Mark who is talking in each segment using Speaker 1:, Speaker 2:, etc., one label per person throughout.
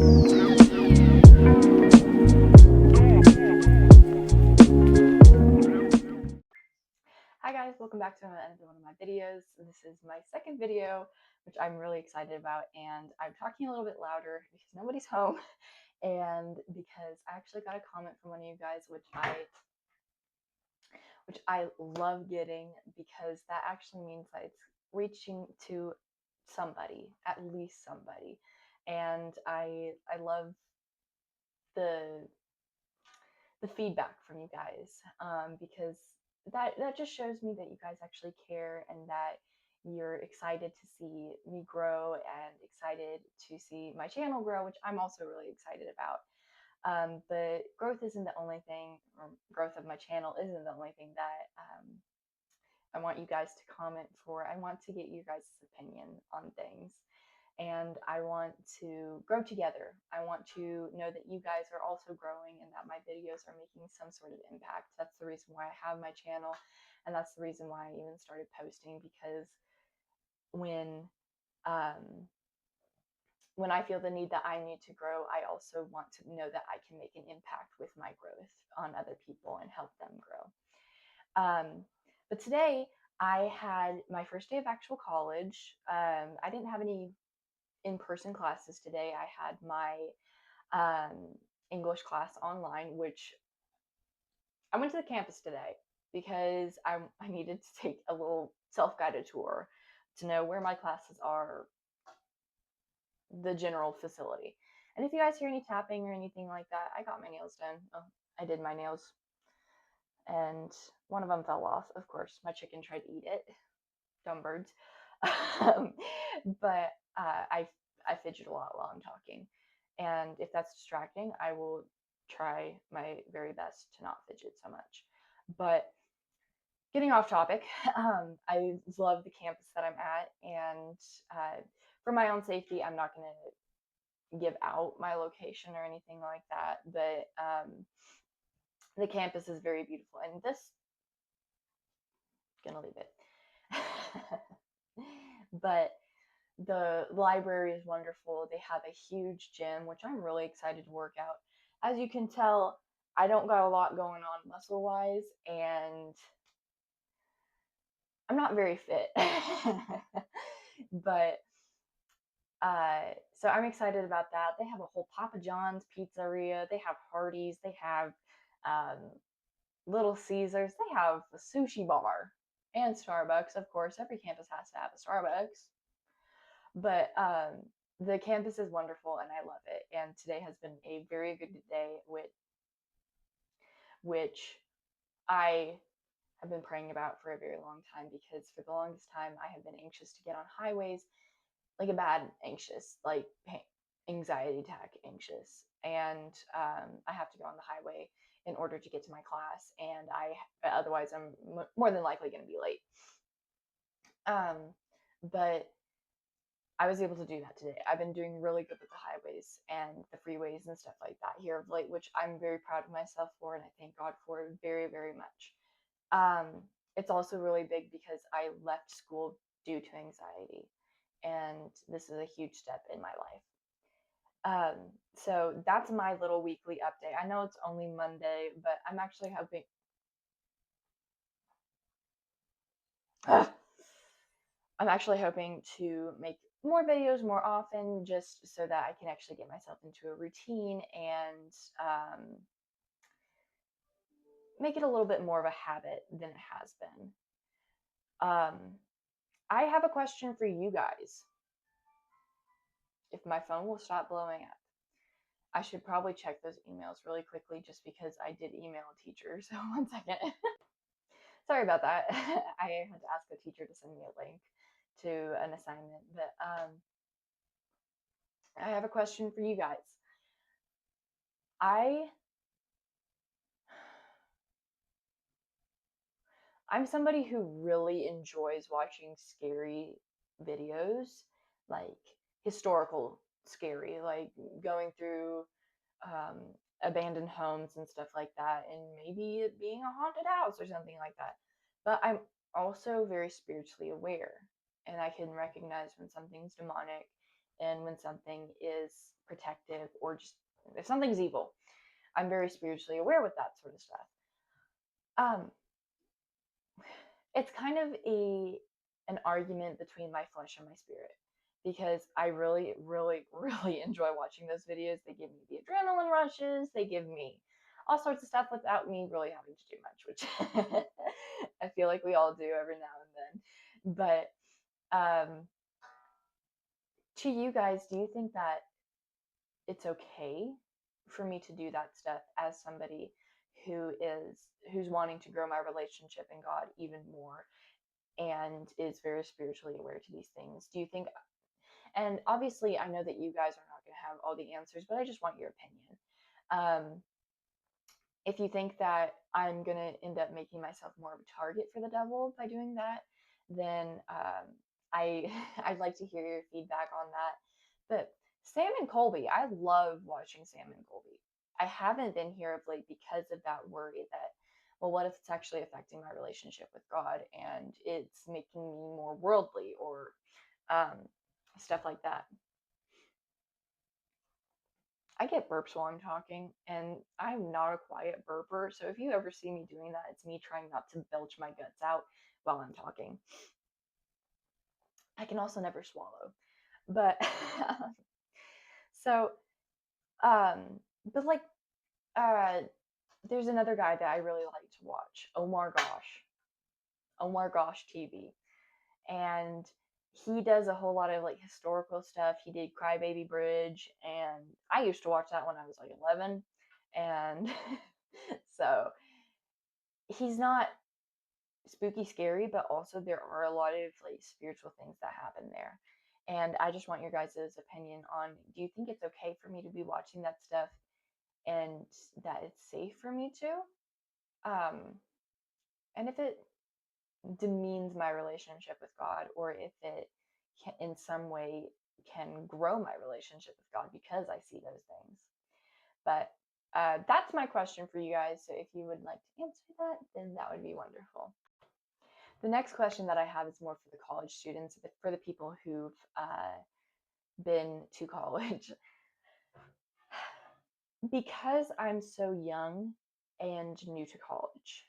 Speaker 1: Hi guys, welcome back to another one of my videos. This is my second video, which I'm really excited about, and I'm talking a little bit louder because nobody's home, and because I actually got a comment from one of you guys, which I love getting, because that actually means that it's reaching to somebody, at least somebody, and I love the feedback from you guys, because that just shows me that you guys actually care and that you're excited to see me grow and excited to see my channel grow, which I'm also really excited about. But growth isn't the only thing, or growth of my channel isn't the only thing that I want you guys to comment for. I want to get you guys' opinion on things, and I want to grow together. I want to know that you guys are also growing and that my videos are making some sort of impact. That's the reason why I have my channel, and that's the reason why I even started posting, because when um, when I feel the need that I need to grow, I also want to know that I can make an impact with my growth on other people and help them grow. But today I had my first day of actual college. I didn't have any in-person classes today. I had my English class online, which I went to the campus today because I needed to take a little self-guided tour to know where my classes are, the general facility. And if you guys hear any tapping or anything like that, I got my nails done. Oh, I did my nails, and one of them fell off. Of course, my chicken tried to eat it. Dumb birds. um, but I fidget a lot while I'm talking, and if that's distracting, I will try my very best to not fidget so much. But getting off topic, I love the campus that I'm at, and for my own safety, I'm not going to give out my location or anything like that. But the campus is very beautiful, and this gonna leave it. But the library is wonderful. They have a huge gym, which I'm really excited to work out. As you can tell, I don't got a lot going on muscle wise, and I'm not very fit. But so I'm excited about that. They have a whole Papa John's pizzeria. They have Hardee's. They have um, Little Caesars. They have a sushi bar and Starbucks. Of course, every campus has to have a Starbucks. But the campus is wonderful and I love it. And today has been a very good day, which I have been praying about for a very long time, because for the longest time I have been anxious to get on highways, like a bad anxious, like anxiety attack anxious. And I have to go on the highway in order to get to my class, and otherwise I'm more than likely going to be late. But I was able to do that today. I've been doing really good with the highways and the freeways and stuff like that here of late, which I'm very proud of myself for, and I thank God for it very, very much. It's also really big because I left school due to anxiety, and this is a huge step in my life. So that's my little weekly update. I know it's only Monday, but I'm actually hoping. I'm actually hoping to make more videos more often, just so that I can actually get myself into a routine and make it a little bit more of a habit than it has been. I have a question for you guys. If my phone will stop blowing up, I should probably check those emails really quickly, just because I did email a teacher. So one second. Sorry about that. I had to ask a teacher to send me a link to an assignment. But I have a question for you guys. I'm somebody who really enjoys watching scary videos, like historical scary, like going through um, abandoned homes and stuff like that, and maybe it being a haunted house or something like that. But I'm also very spiritually aware, and I can recognize when something's demonic and when something is protective, or just if something's evil. I'm very spiritually aware with that sort of stuff. Um, it's kind of an argument between my flesh and my spirit, because I really, really, really enjoy watching those videos. They give me the adrenaline rushes. They give me all sorts of stuff without me really having to do much, which I feel like we all do every now and then. But to you guys, do you think that it's okay for me to do that stuff as somebody who's wanting to grow my relationship in God even more and is very spiritually aware to these things? Do you think, and obviously I know that you guys are not going to have all the answers, but I just want your opinion. If you think that I'm going to end up making myself more of a target for the devil by doing that, then I'd like to hear your feedback on that. But Sam and Colby, I love watching Sam and Colby. I haven't been here of late because of that worry that, well, what if it's actually affecting my relationship with God and it's making me more worldly, or stuff like that. I get burps while I'm talking, and I'm not a quiet burper. So if you ever see me doing that, it's me trying not to belch my guts out while I'm talking. I can also never swallow. But so, but like, uh, there's another guy that I really like to watch, Omar Gosh TV, and he does a whole lot of like historical stuff. He did Crybaby Bridge, and I used to watch that when I was like 11, and so he's not spooky scary, but also there are a lot of like spiritual things that happen there. And I just want your guys' opinion on, do you think it's okay for me to be watching that stuff and that it's safe for me to? And if it demeans my relationship with God, or if it can, in some way can grow my relationship with God because I see those things. But that's my question for you guys. So if you would like to answer that, then that would be wonderful. The next question that I have is more for the college students, for the people who've been to college. Because I'm so young and new to college,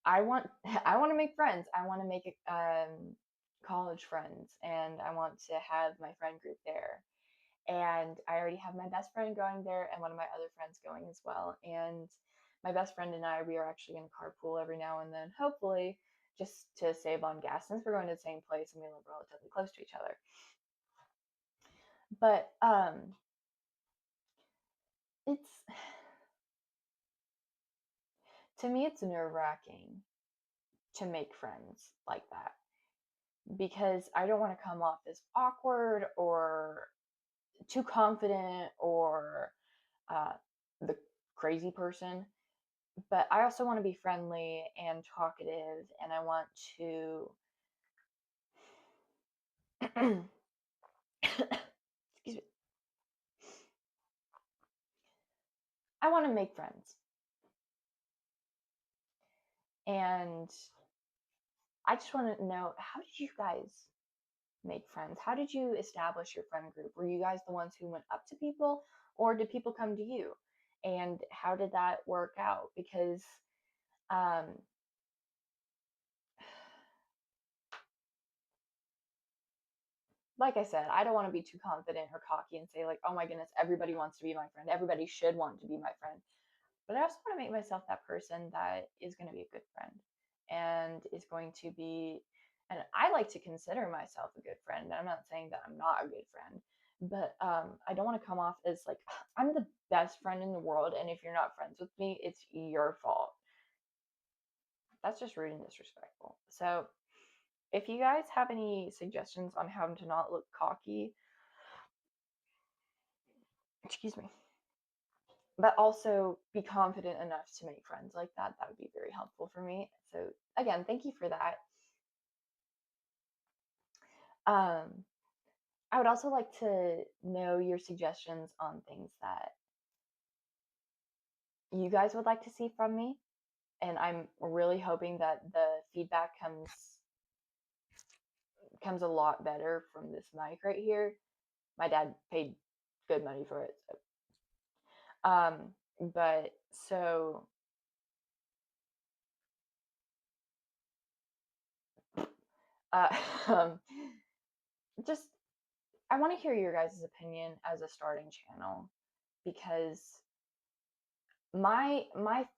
Speaker 1: I want I want to make friends. I want to make college friends, and I want to have my friend group there. And I already have my best friend going there, and one of my other friends going as well. And my best friend and I, we are actually going to carpool every now and then, hopefully, just to save on gas, since we're going to the same place and we live relatively close to each other. But it's to me, it's nerve-wracking to make friends like that, because I don't want to come off as awkward or too confident or the crazy person. But I also want to be friendly and talkative, and I want to excuse me. I want to make friends. And I just want to know, how did you guys make friends? How did you establish your friend group? Were you guys the ones who went up to people, or did people come to you? And how did that work out? Because um, like I said, I don't want to be too confident or cocky and say like, oh my goodness, everybody wants to be my friend. Everybody should want to be my friend. But I also want to make myself that person that is going to be a good friend and is going to be, and I like to consider myself a good friend. I'm not saying that I'm not a good friend, but I don't want to come off as like, I'm the best friend in the world, and if you're not friends with me, it's your fault. That's just rude and disrespectful. So if you guys have any suggestions on how to not look cocky, excuse me, but also be confident enough to make friends like that, that would be very helpful for me. So again, thank you for that. Um, I would also like to know your suggestions on things that you guys would like to see from me. And I'm really hoping that the feedback comes a lot better from this mic right here. My dad paid good money for it. So. But so uh, um, just I want to hear your guys' opinion as a starting channel, because my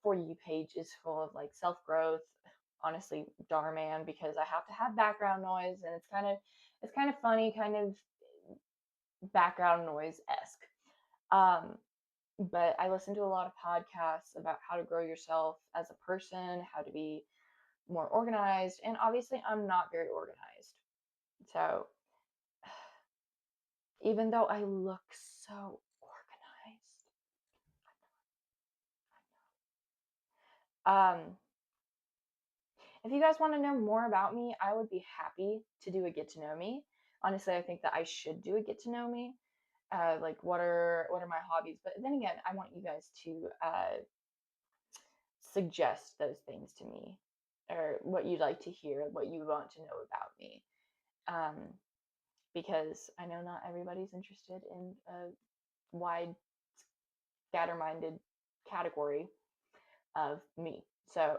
Speaker 1: For You page is full of like self growth. Honestly, Darman, because I have to have background noise, and it's kind of funny, kind of background noise esque. Um, but I listen to a lot of podcasts about how to grow yourself as a person, how to be more organized, and obviously I'm not very organized. So even though I look so organized, if you guys want to know more about me, I would be happy to do a get to know me. Honestly, I think that I should do a get to know me. Like what are my hobbies? But then again, I want you guys to suggest those things to me, or what you'd like to hear, what you want to know about me. Um, because I know not everybody's interested in a wide, scatter-minded category of me. So,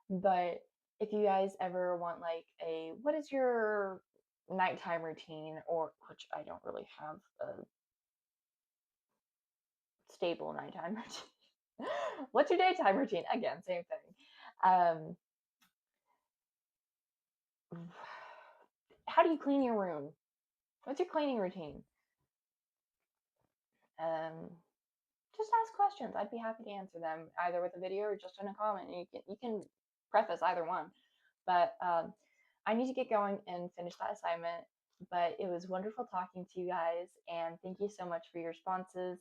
Speaker 1: but if you guys ever want like a what is your nighttime routine, or which I don't really have a stable nighttime routine. What's your daytime routine? Again, same thing. Um, how do you clean your room? What's your cleaning routine? Um, just ask questions. I'd be happy to answer them either with a video or just in a comment. You can preface either one. But I need to get going and finish that assignment. But it was wonderful talking to you guys, and thank you so much for your responses,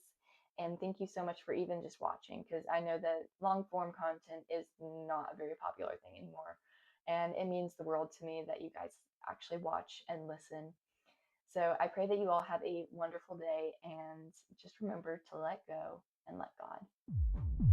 Speaker 1: and thank you so much for even just watching, because I know that long form content is not a very popular thing anymore, and it means the world to me that you guys actually watch and listen. So I pray that you all have a wonderful day, and just remember to let go and let God.